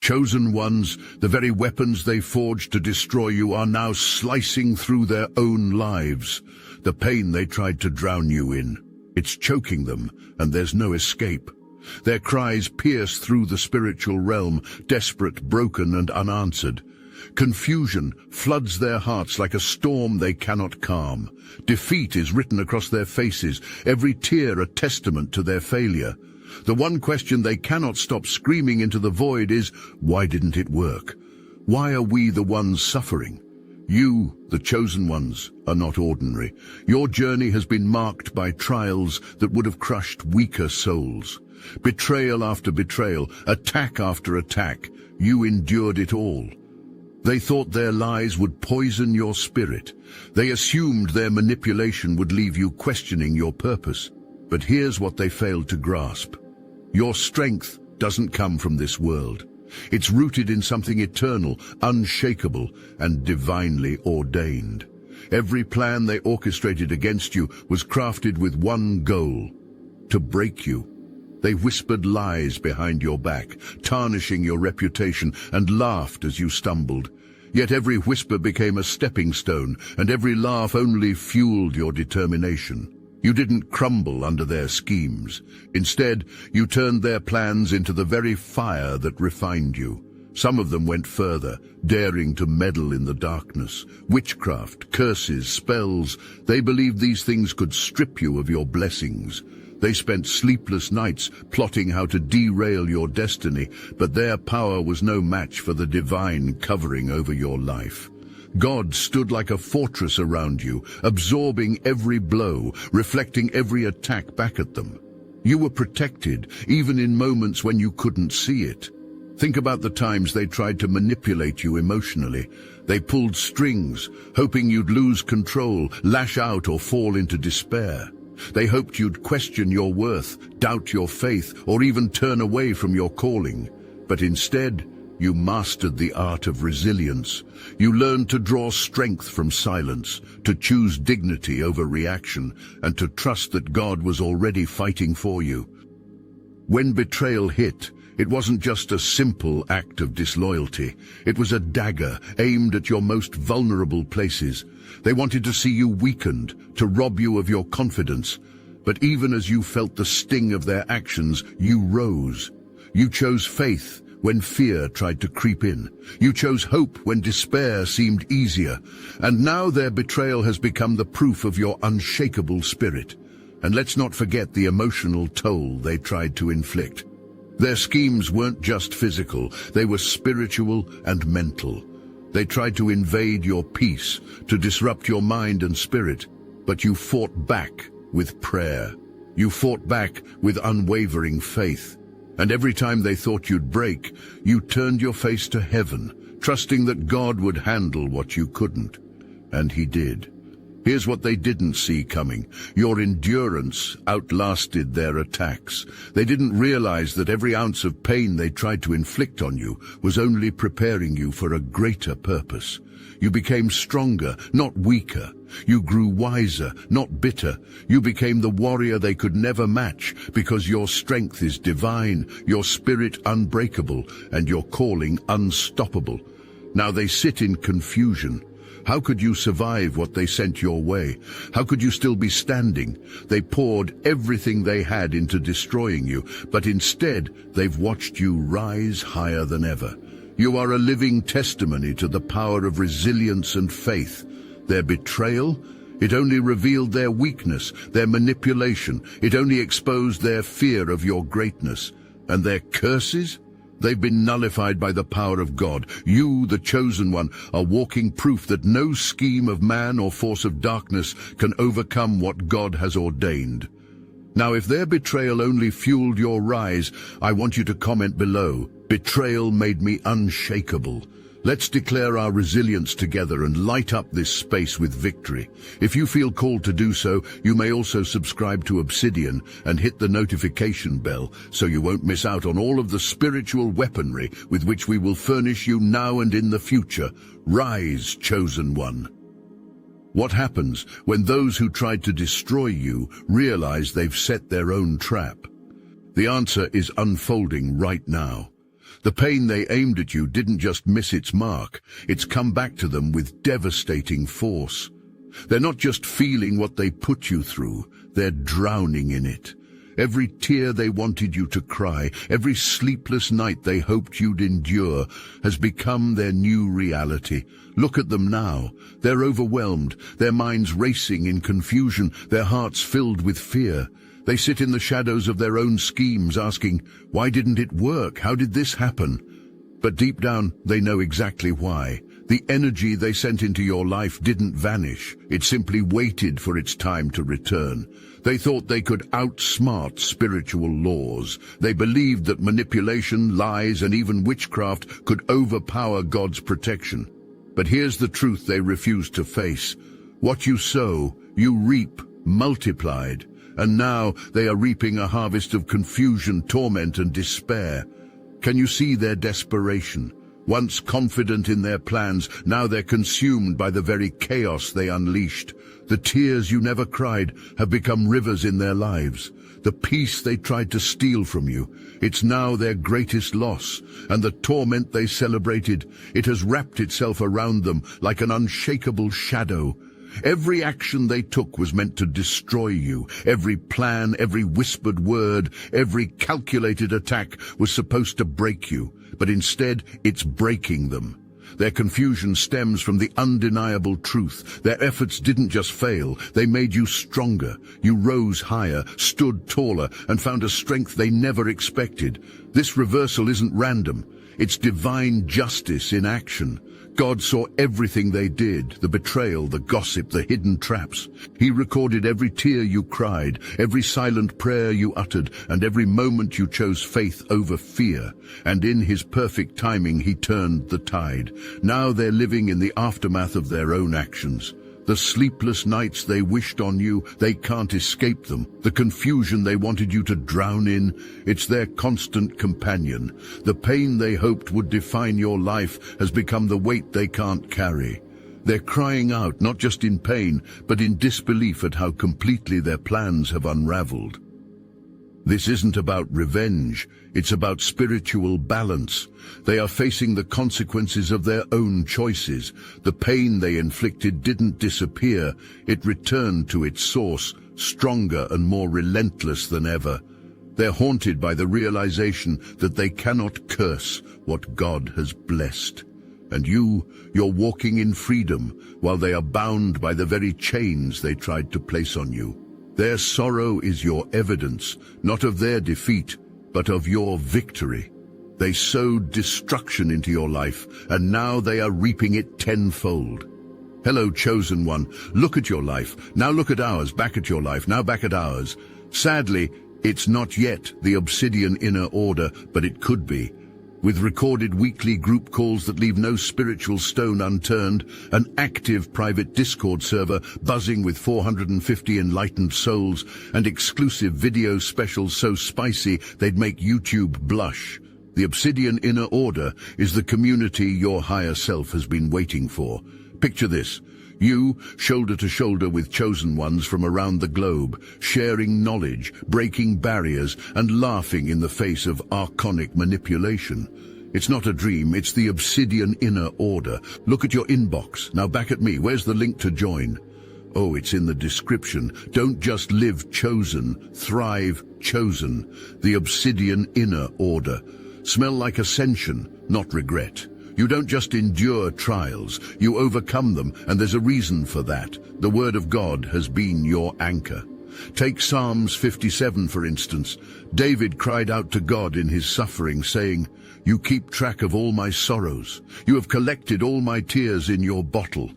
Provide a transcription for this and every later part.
Chosen ones, the very weapons they forged to destroy you are now slicing through their own lives. The pain they tried to drown you in, it's choking them, and there's no escape. Their cries pierce through the spiritual realm, desperate, broken, and unanswered. Confusion floods their hearts like a storm they cannot calm. Defeat is written across their faces, every tear a testament to their failure. The one question they cannot stop screaming into the void is, why didn't it work? Why are we the ones suffering? You, the chosen ones, are not ordinary. Your journey has been marked by trials that would have crushed weaker souls. Betrayal after betrayal, attack after attack, you endured it all. They thought their lies would poison your spirit. They assumed their manipulation would leave you questioning your purpose. But here's what they failed to grasp. Your strength doesn't come from this world. It's rooted in something eternal, unshakable, and divinely ordained. Every plan they orchestrated against you was crafted with one goal: to break you. They whispered lies behind your back, tarnishing your reputation, and laughed as you stumbled. Yet every whisper became a stepping stone, and every laugh only fueled your determination. You didn't crumble under their schemes. Instead, you turned their plans into the very fire that refined you. Some of them went further, daring to meddle in the darkness. Witchcraft, curses, spells, they believed these things could strip you of your blessings. They spent sleepless nights plotting how to derail your destiny, but their power was no match for the divine covering over your life. God stood like a fortress around you, absorbing every blow, reflecting every attack back at them. You were protected, even in moments when you couldn't see it. Think about the times they tried to manipulate you emotionally. They pulled strings, hoping you'd lose control, lash out, or fall into despair. They hoped you'd question your worth, doubt your faith, or even turn away from your calling. But instead, you mastered the art of resilience. You learned to draw strength from silence, to choose dignity over reaction, and to trust that God was already fighting for you. When betrayal hit, it wasn't just a simple act of disloyalty. It was a dagger aimed at your most vulnerable places. They wanted to see you weakened, to rob you of your confidence. But even as you felt the sting of their actions, you rose. You chose faith when fear tried to creep in. You chose hope when despair seemed easier. And now their betrayal has become the proof of your unshakable spirit. And let's not forget the emotional toll they tried to inflict. Their schemes weren't just physical, they were spiritual and mental. They tried to invade your peace, to disrupt your mind and spirit. But you fought back with prayer. You fought back with unwavering faith. And every time they thought you'd break, you turned your face to heaven, trusting that God would handle what you couldn't. And He did. Here's what they didn't see coming. Your endurance outlasted their attacks. They didn't realize that every ounce of pain they tried to inflict on you was only preparing you for a greater purpose. You became stronger, not weaker. You grew wiser, not bitter. You became the warrior they could never match, because your strength is divine, your spirit unbreakable, and your calling unstoppable. Now they sit in confusion. How could you survive what they sent your way? How could you still be standing? They poured everything they had into destroying you, but instead they've watched you rise higher than ever. You are a living testimony to the power of resilience and faith. Their betrayal, it only revealed their weakness, their manipulation. It only exposed their fear of your greatness. And their curses? They've been nullified by the power of God. You, the chosen one, are walking proof that no scheme of man or force of darkness can overcome what God has ordained. Now, if their betrayal only fueled your rise, I want you to comment below. Betrayal made me unshakable. Let's declare our resilience together and light up this space with victory. If you feel called to do so, you may also subscribe to Obsidian and hit the notification bell so you won't miss out on all of the spiritual weaponry with which we will furnish you now and in the future. Rise, chosen one. What happens when those who tried to destroy you realize they've set their own trap? The answer is unfolding right now. The pain they aimed at you didn't just miss its mark, it's come back to them with devastating force. They're not just feeling what they put you through, they're drowning in it. Every tear they wanted you to cry, every sleepless night they hoped you'd endure, has become their new reality. Look at them now. They're overwhelmed, their minds racing in confusion, their hearts filled with fear. They sit in the shadows of their own schemes asking, why didn't it work? How did this happen? But deep down, they know exactly why. The energy they sent into your life didn't vanish. It simply waited for its time to return. They thought they could outsmart spiritual laws. They believed that manipulation, lies, and even witchcraft could overpower God's protection. But here's the truth they refused to face. What you sow, you reap, multiplied. And now they are reaping a harvest of confusion, torment, and despair. Can you see their desperation? Once confident in their plans, now they're consumed by the very chaos they unleashed. The tears you never cried have become rivers in their lives. The peace they tried to steal from you, it's now their greatest loss. And the torment they celebrated, it has wrapped itself around them like an unshakable shadow. Every action they took was meant to destroy you. Every plan, every whispered word, every calculated attack was supposed to break you. But instead, it's breaking them. Their confusion stems from the undeniable truth. Their efforts didn't just fail, they made you stronger. You rose higher, stood taller, and found a strength they never expected. This reversal isn't random. It's divine justice in action. God saw everything they did, the betrayal, the gossip, the hidden traps. He recorded every tear you cried, every silent prayer you uttered, and every moment you chose faith over fear. And in his perfect timing, he turned the tide. Now they're living in the aftermath of their own actions. The sleepless nights they wished on you, they can't escape them. The confusion they wanted you to drown in, it's their constant companion. The pain they hoped would define your life has become the weight they can't carry. They're crying out, not just in pain, but in disbelief at how completely their plans have unraveled. This isn't about revenge, it's about spiritual balance. They are facing the consequences of their own choices. The pain they inflicted didn't disappear, it returned to its source, stronger and more relentless than ever. They're haunted by the realization that they cannot curse what God has blessed. And you're walking in freedom, while they are bound by the very chains they tried to place on you. Their sorrow is your evidence, not of their defeat, but of your victory. They sowed destruction into your life, and now they are reaping it tenfold. Hello, chosen one. Look at your life. Now look at ours. Back at your life. Now back at ours. Sadly, it's not yet the Obsidian inner order, but it could be. With recorded weekly group calls that leave no spiritual stone unturned, an active private Discord server buzzing with 450 enlightened souls, and exclusive video specials so spicy they'd make YouTube blush. The Obsidian Inner Order is the community your higher self has been waiting for. Picture this. You, shoulder to shoulder with chosen ones from around the globe, sharing knowledge, breaking barriers, and laughing in the face of archonic manipulation. It's not a dream, it's the Obsidian Inner Order. Look at your inbox. Now back at me. Where's the link to join? Oh, it's in the description. Don't just live chosen, thrive chosen. The Obsidian Inner Order. Smell like ascension, not regret. You don't just endure trials, you overcome them, and there's a reason for that. The Word of God has been your anchor. Take Psalms 57, for instance. David cried out to God in his suffering, saying, "You keep track of all my sorrows. You have collected all my tears in your bottle."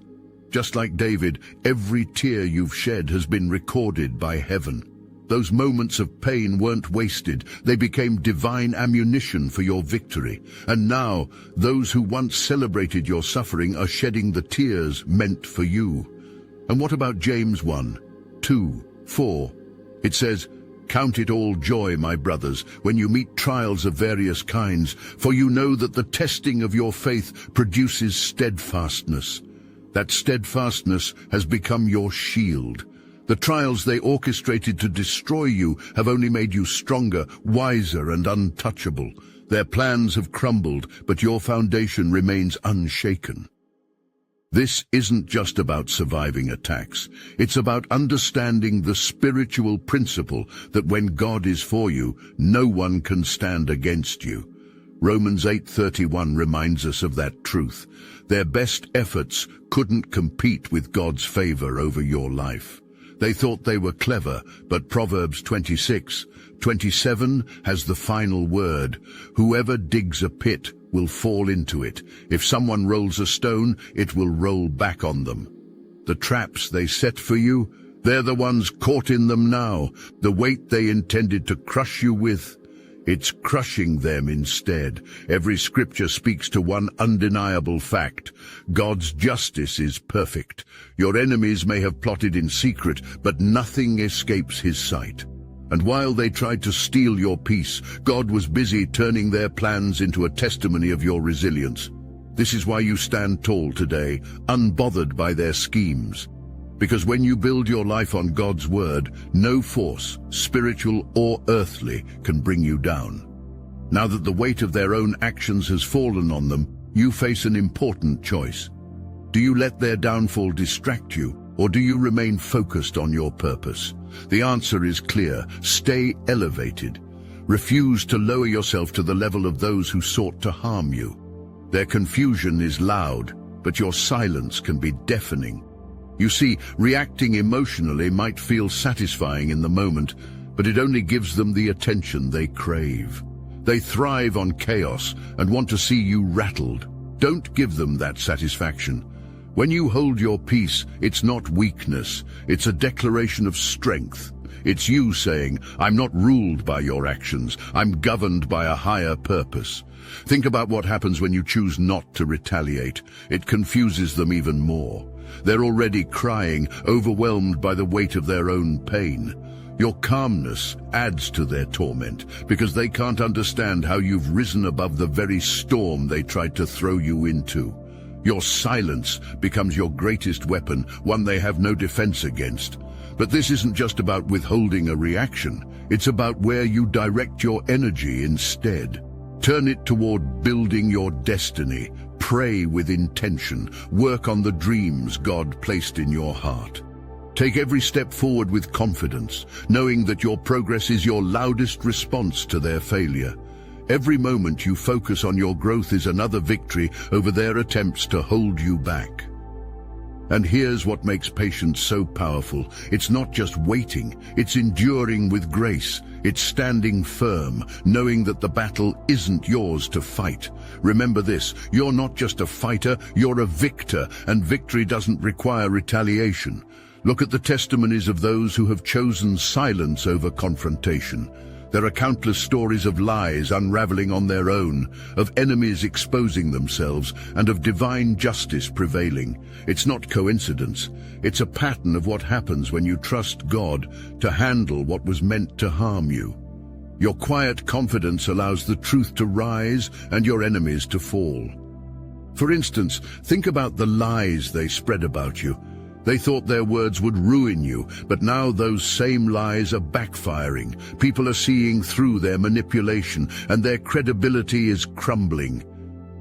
Just like David, every tear you've shed has been recorded by heaven. Those moments of pain weren't wasted. They became divine ammunition for your victory. And now, those who once celebrated your suffering are shedding the tears meant for you. And what about James 1, 2, 4? It says, "Count it all joy, my brothers, when you meet trials of various kinds, for you know that the testing of your faith produces steadfastness." That steadfastness has become your shield. The trials they orchestrated to destroy you have only made you stronger, wiser, and untouchable. Their plans have crumbled, but your foundation remains unshaken. This isn't just about surviving attacks. It's about understanding the spiritual principle that when God is for you, no one can stand against you. Romans 8:31 reminds us of that truth. Their best efforts couldn't compete with God's favor over your life. They thought they were clever, but Proverbs 26:27 has the final word. Whoever digs a pit will fall into it. If someone rolls a stone, it will roll back on them. The traps they set for you, they're the ones caught in them now. The weight they intended to crush you with, it's crushing them instead. Every scripture speaks to one undeniable fact. God's justice is perfect. Your enemies may have plotted in secret, but nothing escapes his sight. And while they tried to steal your peace, God was busy turning their plans into a testimony of your resilience. This is why you stand tall today, unbothered by their schemes. Because when you build your life on God's word, no force, spiritual or earthly, can bring you down. Now that the weight of their own actions has fallen on them, you face an important choice. Do you let their downfall distract you, or do you remain focused on your purpose? The answer is clear. Stay elevated. Refuse to lower yourself to the level of those who sought to harm you. Their confusion is loud, but your silence can be deafening. You see, reacting emotionally might feel satisfying in the moment, but it only gives them the attention they crave. They thrive on chaos and want to see you rattled. Don't give them that satisfaction. When you hold your peace, it's not weakness, it's a declaration of strength. It's you saying, I'm not ruled by your actions, I'm governed by a higher purpose. Think about what happens when you choose not to retaliate. It confuses them even more. They're already crying, overwhelmed by the weight of their own pain. Your calmness adds to their torment, because they can't understand how you've risen above the very storm they tried to throw you into. Your silence becomes your greatest weapon, one they have no defense against. But this isn't just about withholding a reaction. It's about where you direct your energy instead. Turn it toward building your destiny. Pray with intention. Work on the dreams God placed in your heart. Take every step forward with confidence, knowing that your progress is your loudest response to their failure. Every moment you focus on your growth is another victory over their attempts to hold you back. And here's what makes patience so powerful. It's not just waiting, it's enduring with grace. It's standing firm, knowing that the battle isn't yours to fight. Remember this, you're not just a fighter, you're a victor, and victory doesn't require retaliation. Look at the testimonies of those who have chosen silence over confrontation. There are countless stories of lies unraveling on their own, of enemies exposing themselves, and of divine justice prevailing. It's not coincidence. It's a pattern of what happens when you trust God to handle what was meant to harm you. Your quiet confidence allows the truth to rise and your enemies to fall. For instance, think about the lies they spread about you. They thought their words would ruin you, but now those same lies are backfiring. People are seeing through their manipulation, and their credibility is crumbling.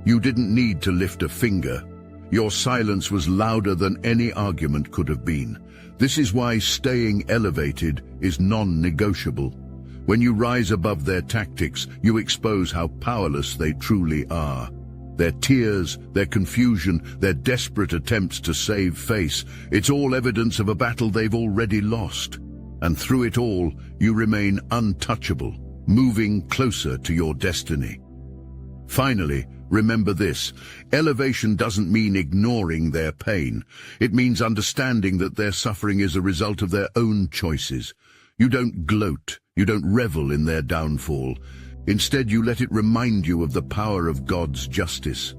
You didn't need to lift a finger. Your silence was louder than any argument could have been. This is why staying elevated is non-negotiable. When you rise above their tactics, you expose how powerless they truly are. Their tears, their confusion, their desperate attempts to save face, it's all evidence of a battle they've already lost. And through it all, you remain untouchable, moving closer to your destiny. Finally, remember this, elevation doesn't mean ignoring their pain. It means understanding that their suffering is a result of their own choices. You don't gloat, you don't revel in their downfall. Instead, you let it remind you of the power of God's justice.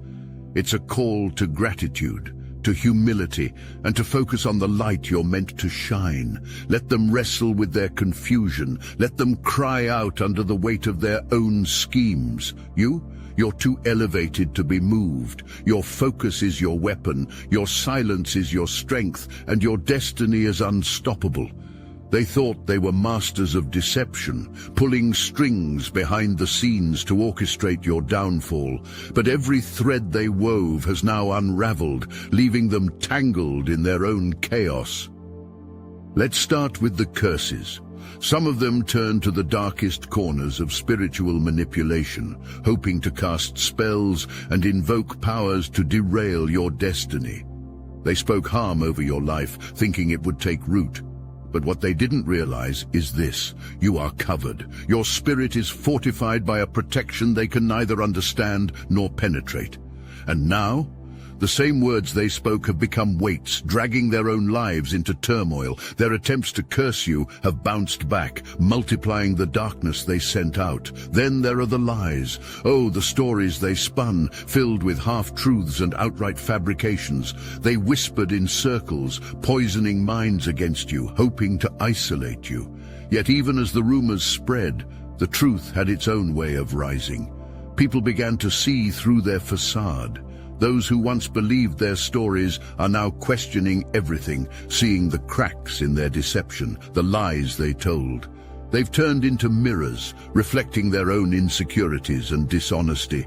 It's a call to gratitude, to humility, and to focus on the light you're meant to shine. Let them wrestle with their confusion. Let them cry out under the weight of their own schemes. You're too elevated to be moved. Your focus is your weapon, your silence is your strength, and your destiny is unstoppable. They thought they were masters of deception, pulling strings behind the scenes to orchestrate your downfall, but every thread they wove has now unraveled, leaving them tangled in their own chaos. Let's start with the curses. Some of them turned to the darkest corners of spiritual manipulation, hoping to cast spells and invoke powers to derail your destiny. They spoke harm over your life, thinking it would take root. But what they didn't realize is this: you are covered. Your spirit is fortified by a protection they can neither understand nor penetrate. And now, the same words they spoke have become weights, dragging their own lives into turmoil. Their attempts to curse you have bounced back, multiplying the darkness they sent out. Then there are the lies. Oh, the stories they spun, filled with half-truths and outright fabrications. They whispered in circles, poisoning minds against you, hoping to isolate you. Yet even as the rumors spread, the truth had its own way of rising. People began to see through their facade. Those who once believed their stories are now questioning everything, seeing the cracks in their deception, the lies they told. They've turned into mirrors, reflecting their own insecurities and dishonesty.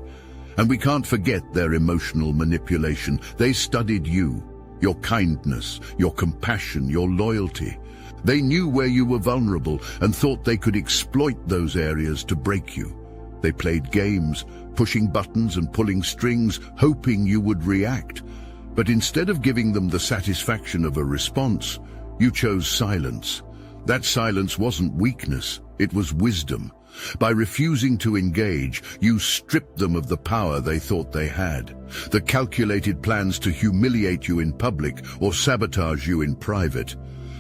And we can't forget their emotional manipulation. They studied you, your kindness, your compassion, your loyalty. They knew where you were vulnerable and thought they could exploit those areas to break you. They played games, pushing buttons and pulling strings, hoping you would react. But instead of giving them the satisfaction of a response, you chose silence. That silence wasn't weakness, it was wisdom. By refusing to engage, you stripped them of the power they thought they had. The calculated plans to humiliate you in public or sabotage you in private.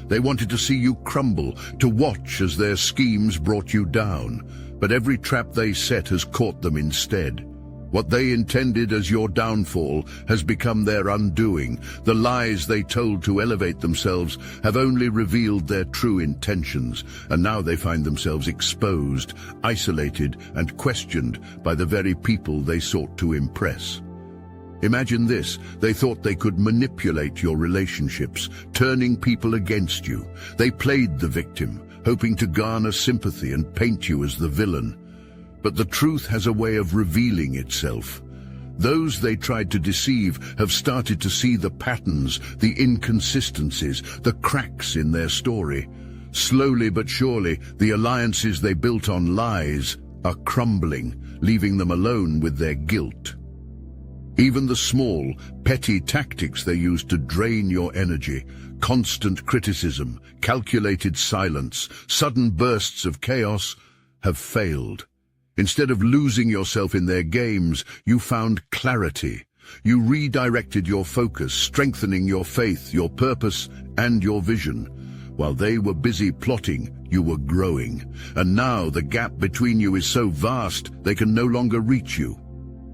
They wanted to see you crumble, to watch as their schemes brought you down. But every trap they set has caught them instead. What they intended as your downfall has become their undoing. The lies they told to elevate themselves have only revealed their true intentions, and now they find themselves exposed, isolated, and questioned by the very people they sought to impress. Imagine this: they thought they could manipulate your relationships, turning people against you. They played the victim, hoping to garner sympathy and paint you as the villain. But the truth has a way of revealing itself. Those they tried to deceive have started to see the patterns, the inconsistencies, the cracks in their story. Slowly but surely, the alliances they built on lies are crumbling, leaving them alone with their guilt. Even the small, petty tactics they used to drain your energy, constant criticism, calculated silence, sudden bursts of chaos, have failed. Instead of losing yourself in their games, you found clarity. You redirected your focus, strengthening your faith, your purpose, and your vision. While they were busy plotting, you were growing. And now the gap between you is so vast, they can no longer reach you.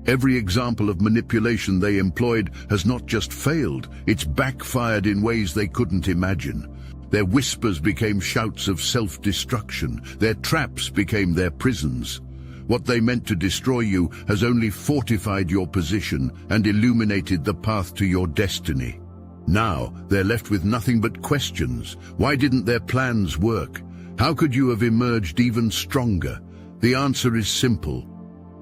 Every example of manipulation they employed has not just failed, it's backfired in ways they couldn't imagine. Their whispers became shouts of self-destruction. Their traps became their prisons. What they meant to destroy you has only fortified your position and illuminated the path to your destiny. Now they're left with nothing but questions. Why didn't their plans work? How could you have emerged even stronger? The answer is simple.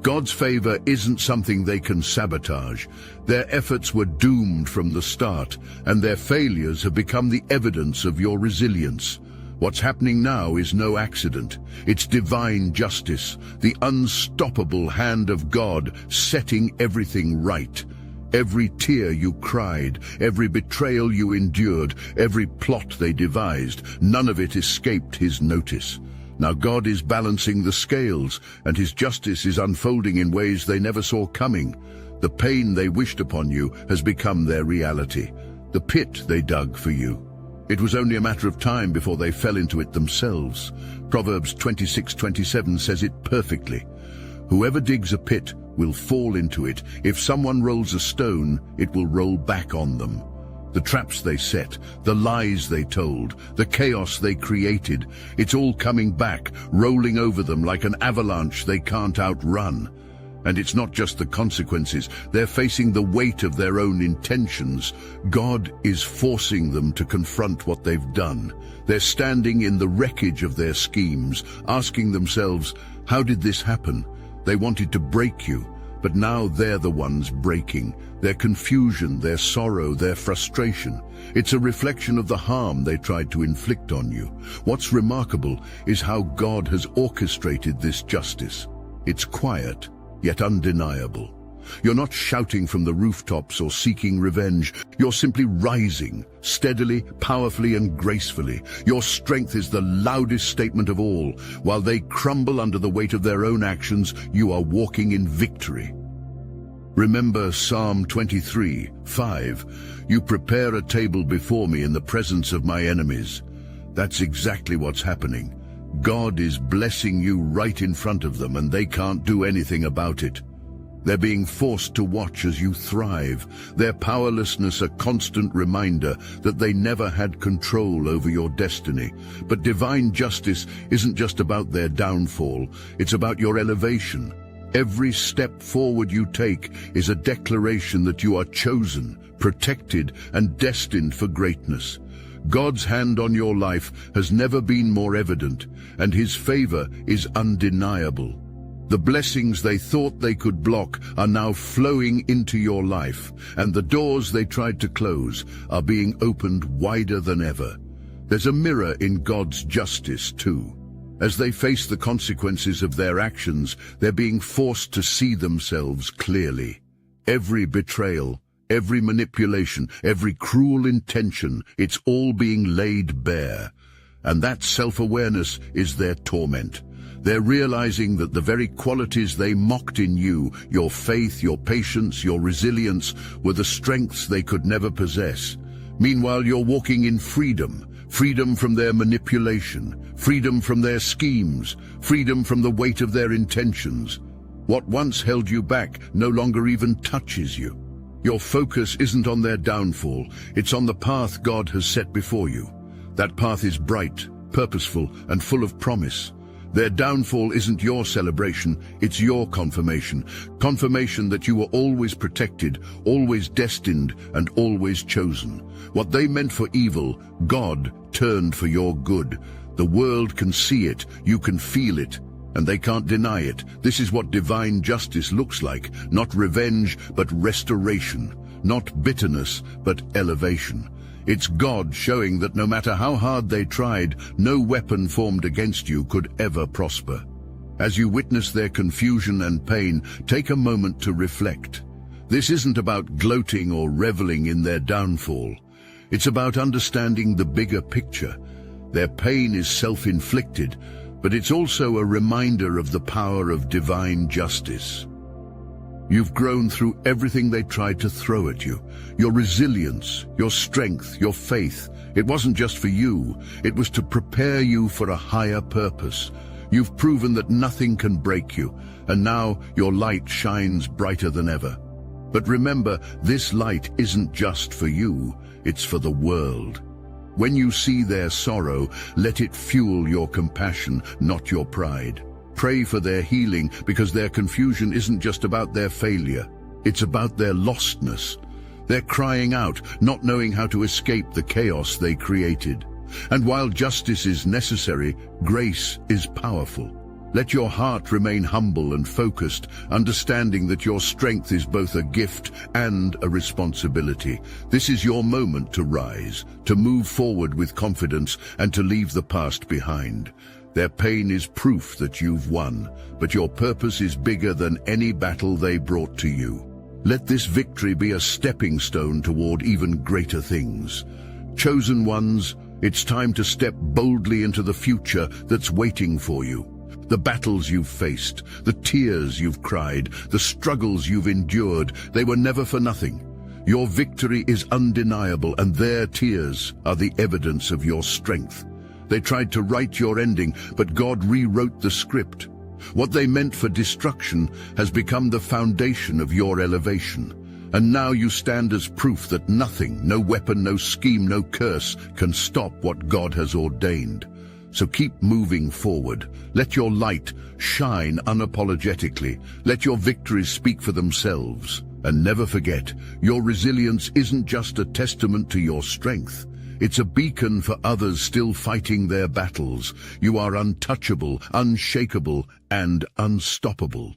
God's favor isn't something they can sabotage. Their efforts were doomed from the start, and their failures have become the evidence of your resilience. What's happening now is no accident. It's divine justice, the unstoppable hand of God setting everything right. Every tear you cried, every betrayal you endured, every plot they devised, none of it escaped his notice. Now God is balancing the scales, and his justice is unfolding in ways they never saw coming. The pain they wished upon you has become their reality, the pit they dug for you. It was only a matter of time before they fell into it themselves. Proverbs 26:27 says it perfectly. Whoever digs a pit will fall into it. If someone rolls a stone, it will roll back on them. The traps they set, the lies they told, the chaos they created, it's all coming back, rolling over them like an avalanche they can't outrun. And it's not just the consequences, they're facing the weight of their own intentions. God is forcing them to confront what they've done. They're standing in the wreckage of their schemes, asking themselves, how did this happen? They wanted to break you, but now they're the ones breaking. Their confusion, their sorrow, their frustration. It's a reflection of the harm they tried to inflict on you. What's remarkable is how God has orchestrated this justice. It's quiet, yet undeniable. You're not shouting from the rooftops or seeking revenge. You're simply rising, steadily, powerfully, and gracefully. Your strength is the loudest statement of all. While they crumble under the weight of their own actions, you are walking in victory. Remember Psalm 23:5. You prepare a table before me in the presence of my enemies. That's exactly what's happening. God is blessing you right in front of them, and they can't do anything about it. They're being forced to watch as you thrive, their powerlessness a constant reminder that they never had control over your destiny. But divine justice isn't just about their downfall, it's about your elevation. Every step forward you take is a declaration that you are chosen, protected, and destined for greatness. God's hand on your life has never been more evident, and His favor is undeniable. The blessings they thought they could block are now flowing into your life, and the doors they tried to close are being opened wider than ever. There's a mirror in God's justice too. As they face the consequences of their actions, they're being forced to see themselves clearly. Every betrayal, every manipulation, every cruel intention, it's all being laid bare. And that self-awareness is their torment. They're realizing that the very qualities they mocked in you, your faith, your patience, your resilience, were the strengths they could never possess. Meanwhile, you're walking in freedom. Freedom from their manipulation, freedom from their schemes, freedom from the weight of their intentions. What once held you back no longer even touches you. Your focus isn't on their downfall, it's on the path God has set before you. That path is bright, purposeful, and full of promise. Their downfall isn't your celebration, it's your confirmation. Confirmation that you were always protected, always destined, and always chosen. What they meant for evil, God turned for your good. The world can see it, you can feel it, and they can't deny it. This is what divine justice looks like. Not revenge, but restoration. Not bitterness, but elevation. It's God showing that no matter how hard they tried, no weapon formed against you could ever prosper. As you witness their confusion and pain, take a moment to reflect. This isn't about gloating or reveling in their downfall. It's about understanding the bigger picture. Their pain is self-inflicted, but it's also a reminder of the power of divine justice. You've grown through everything they tried to throw at you. Your resilience, your strength, your faith. It wasn't just for you. It was to prepare you for a higher purpose. You've proven that nothing can break you, and now your light shines brighter than ever. But remember, this light isn't just for you. It's for the world. When you see their sorrow, let it fuel your compassion, not your pride. Pray for their healing, because their confusion isn't just about their failure. It's about their lostness. They're crying out, not knowing how to escape the chaos they created. And while justice is necessary, grace is powerful. Let your heart remain humble and focused, understanding that your strength is both a gift and a responsibility. This is your moment to rise, to move forward with confidence, and to leave the past behind. Their pain is proof that you've won, but your purpose is bigger than any battle they brought to you. Let this victory be a stepping stone toward even greater things. Chosen ones, it's time to step boldly into the future that's waiting for you. The battles you've faced, the tears you've cried, the struggles you've endured, they were never for nothing. Your victory is undeniable, and their tears are the evidence of your strength. They tried to write your ending, but God rewrote the script. What they meant for destruction has become the foundation of your elevation. And now you stand as proof that nothing, no weapon, no scheme, no curse, can stop what God has ordained. So keep moving forward. Let your light shine unapologetically. Let your victories speak for themselves. And never forget, your resilience isn't just a testament to your strength. It's a beacon for others still fighting their battles. You are untouchable, unshakable, and unstoppable.